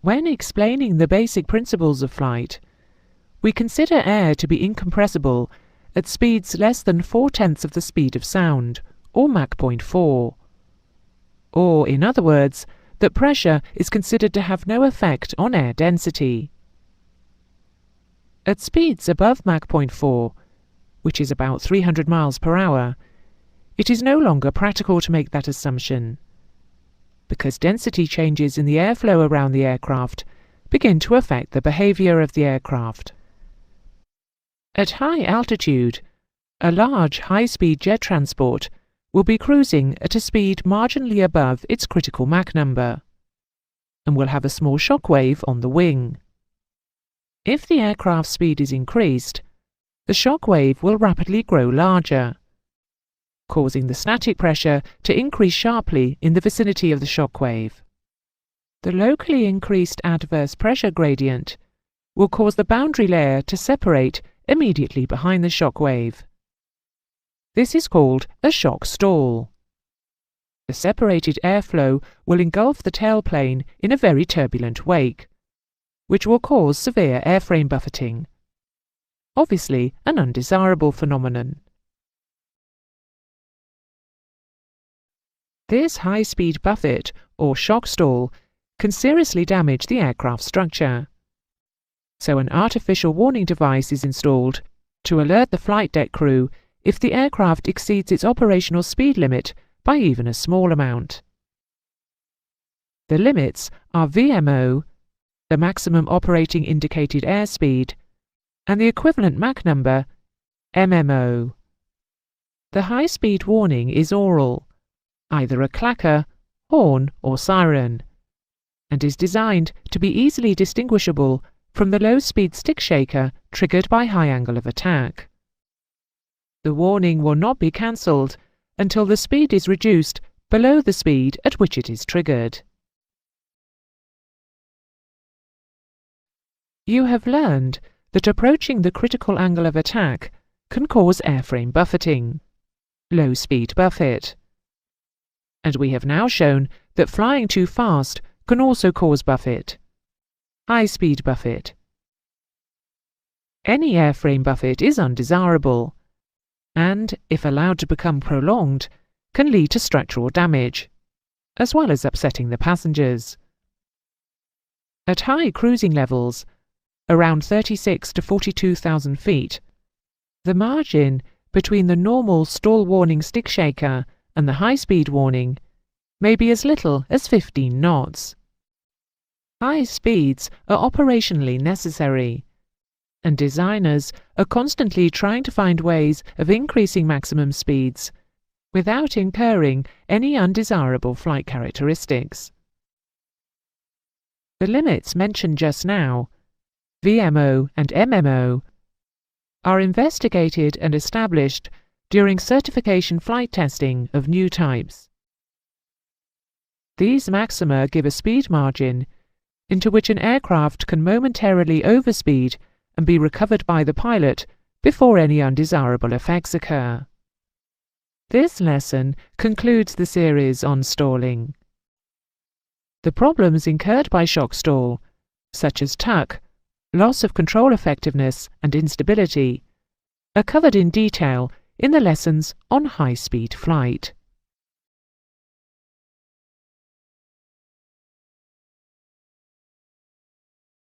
When explaining the basic principles of flight, we consider air to be incompressible at speeds less than 4/10 of the speed of sound, or Mach 0.4. Or, in other words, that pressure is considered to have no effect on air density. At speeds above Mach 0.4, which is about 300 miles per hour, it is no longer practical to make that assumption, because density changes in the airflow around the aircraft begin to affect the behavior of the aircraft. At high altitude, a large high-speed jet transport will be cruising at a speed marginally above its critical Mach number, and will have a small shock wave on the wing. If the aircraft's speed is increased, the shock wave will rapidly grow larger, causing the static pressure to increase sharply in the vicinity of the shock wave. The locally increased adverse pressure gradient will cause the boundary layer to separate immediately behind the shock wave. This is called a shock stall. The separated airflow will engulf the tailplane in a very turbulent wake, which will cause severe airframe buffeting, obviously an undesirable phenomenon. This high-speed buffet, or shock stall, can seriously damage the aircraft structure. So an artificial warning device is installed to alert the flight deck crew if the aircraft exceeds its operational speed limit by even a small amount. The limits are VMO, the maximum operating indicated airspeed, and the equivalent Mach number, MMO. The high-speed warning is aural, either a clacker, horn, or siren, and is designed to be easily distinguishable from the low-speed stick shaker triggered by high angle of attack. The warning will not be cancelled until the speed is reduced below the speed at which it is triggered. You have learned that approaching the critical angle of attack can cause airframe buffeting, low-speed buffet. And we have now shown that flying too fast can also cause buffet, high-speed buffet. Any airframe buffet is undesirable, and, if allowed to become prolonged, can lead to structural damage, as well as upsetting the passengers. At high cruising levels, around 36 to 42,000 feet, the margin between the normal stall warning stick shaker and the high-speed warning may be as little as 15 knots. High speeds are operationally necessary, and designers are constantly trying to find ways of increasing maximum speeds without incurring any undesirable flight characteristics. The limits mentioned just now, VMO and MMO, are investigated and established during certification flight testing of new types. These maxima give a speed margin into which an aircraft can momentarily overspeed and be recovered by the pilot before any undesirable effects occur. This lesson concludes the series on stalling. The problems incurred by shock stall, such as tuck, loss of control effectiveness and instability, are covered in detail in the lessons on high-speed flight.